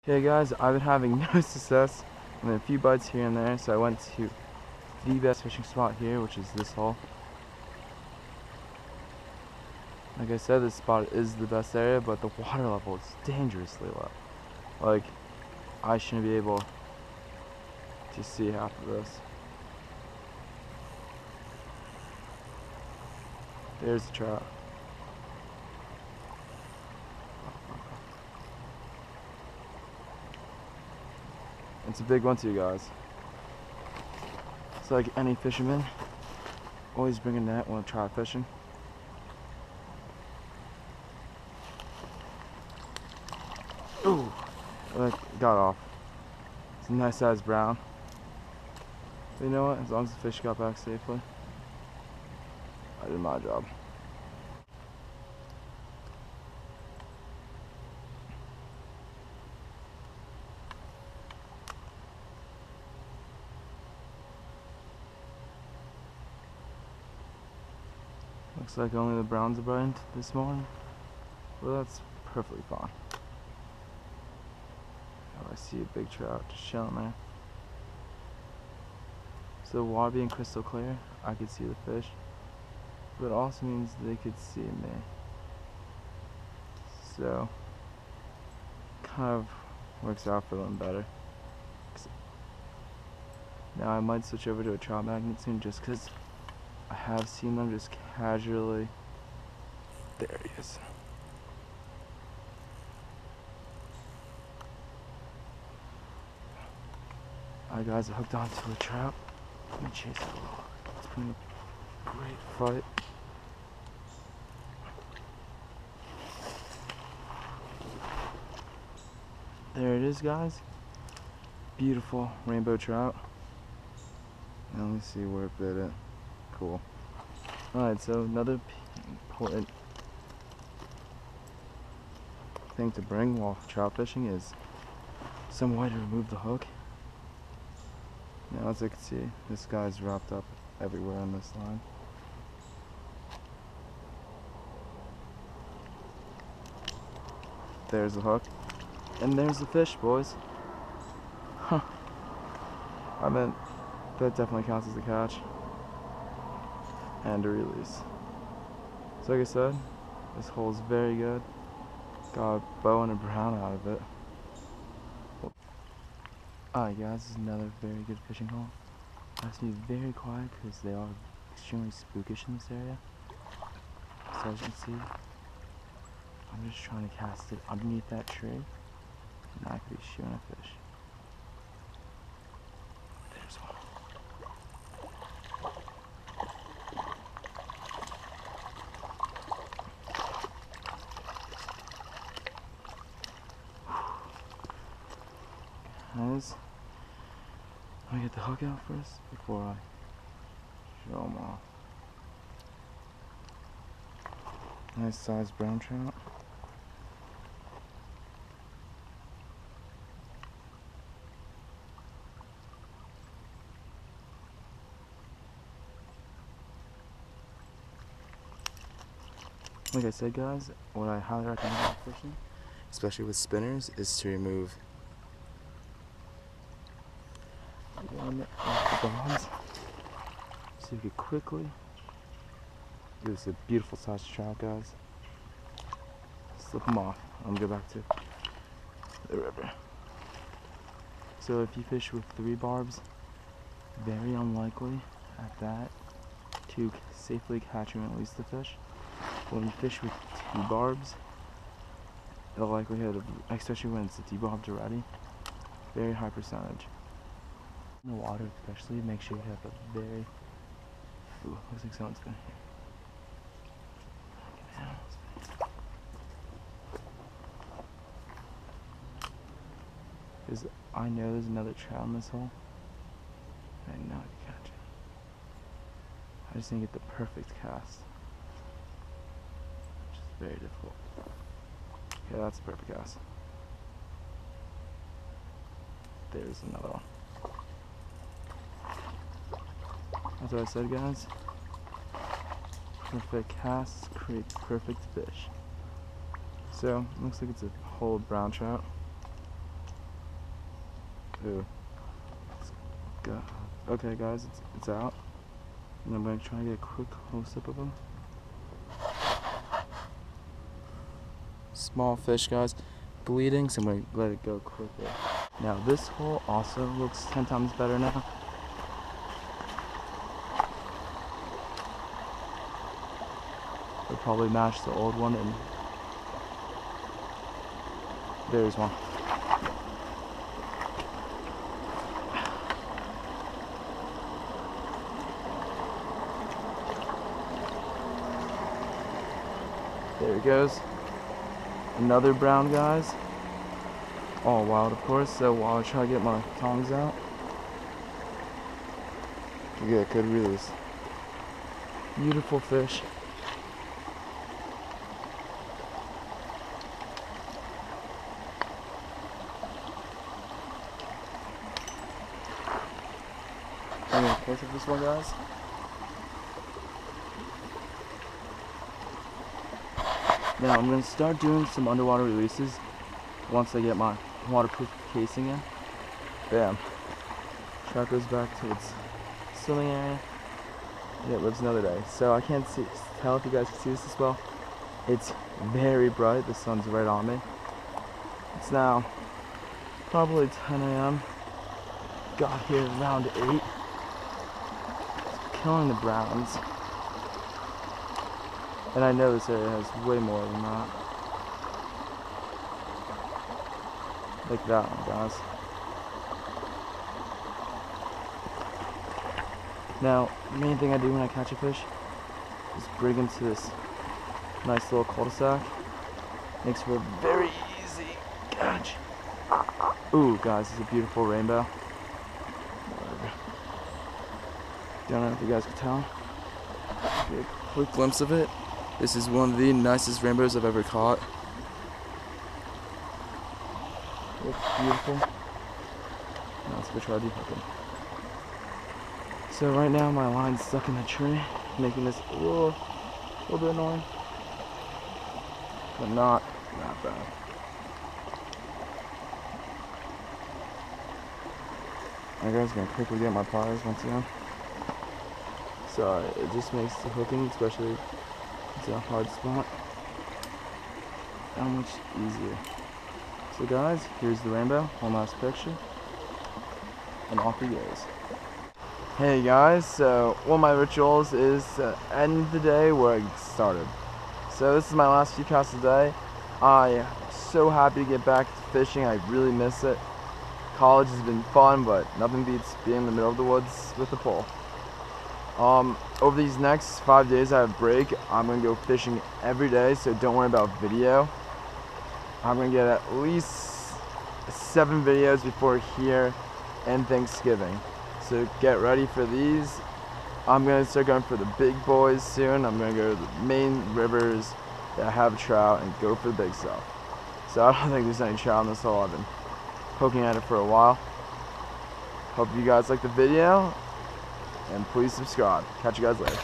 Hey guys, I've been having no success and a few bites here and there, so I went to the best fishing spot here, which is this hole. Like I said, this spot is the best area, but the water level is dangerously low. Like, I shouldn't be able to see half of this. There's the trout. It's a big one too, guys. It's like any fisherman, always bring a net when trout fishing. Ooh, that got off. It's a nice sized brown. But you know what? As long as the fish got back safely, I did my job. Looks like only the browns are biting this morning. Well, that's perfectly fine. Oh, I see a big trout just chilling there. So the water being crystal clear, I could see the fish. But it also means they could see me. So, kind of works out for them better. Now I might switch over to a trout magnet soon just because I have seen them just casually. There he is. Alright guys, I hooked onto a trout. Let me chase it a little. It's been a great fight. There it is, guys. Beautiful rainbow trout. Now let me see where it bit it. Cool. Alright, so another important thing to bring while trout fishing is some way to remove the hook. Now as you can see, this guy's wrapped up everywhere on this line. There's the hook. And there's the fish, boys. Huh. I meant that definitely counts as a catch. And a release. So like I said, this hole's very good. Got a bow and a brown out of it. Alright guys, this is another very good fishing hole. I have to be very quiet because they are extremely spookish in this area. So as you can see, I'm just trying to cast it underneath that tree, and I could be shooting a fish. There's one. Guys, let me get the hook out first before I show them off. Nice sized brown trout. Like I said guys, what I highly recommend for fishing, especially with spinners, is to remove one of the bombs so you could quickly. This is a beautiful sized trout, guys. Slip them off. I'm gonna go back to the river. So if you fish with 3 barbs, very unlikely at that to safely catch and release the fish. When you fish with 2 barbs, the likelihood of, especially when it's debarbed already, very high percentage. In the water especially, make sure you have a very, ooh, looks like someone's been here. Because I know there's another trout in this hole, and I know I can catch it. I just need to get the perfect cast, which is very difficult. Okay, that's the perfect cast. There's another one. That's what I said, guys. Perfect casts create perfect fish. So, looks like it's a whole brown trout. Ooh. Okay guys, it's out. And I'm going to try to get a quick close-up of him. Small fish, guys. Bleeding, so I'm going to let it go quickly. Now this hole also looks 10 times better now. We'll probably match the old one, and there's one. There he goes. Another brown, guys. All wild, of course. So while I try to get my tongs out, we get a good release. Beautiful fish. I'm gonna close up this one, guys. Now I'm going to start doing some underwater releases once I get my waterproof casing in. Bam. Trout goes back to its swimming area and it lives another day. So I can't tell if you guys can see this as well. It's very bright. The sun's right on me. It's now probably 10 a.m. Got here around 8. It's killing the browns. And I know this area has way more than that. Like that one, guys. Now, the main thing I do when I catch a fish is bring him to this nice little cul-de-sac. Makes for a very easy catch. Ooh, guys, this is a beautiful rainbow. Don't know if you guys can tell. Get a quick glimpse of it. This is one of the nicest rainbows I've ever caught. Looks beautiful. Now let's go try de-hooking. So right now my line's stuck in the tree, making this a little bit annoying, but not that bad. Alright guys, gonna quickly get my pliers once again. So it just makes the hooking, especially it's a hard spot, that much easier. So guys, here's the rainbow, one last picture, and off he goes. Hey guys, so one of my rituals is to end the day where I started. So this is my last few casts of the day. I am so happy to get back to fishing. I really miss it. College has been fun, but nothing beats being in the middle of the woods with a pole. Over these next 5 days I have break, I'm going to go fishing every day, so don't worry about video. I'm going to get at least 7 videos before here and Thanksgiving. So get ready for these. I'm going to start going for the big boys soon. I'm going to go to the main rivers that have trout and go for the big stuff. So I don't think there's any trout in this hole. I've been poking at it for a while. Hope you guys like the video. And please subscribe. Catch you guys later.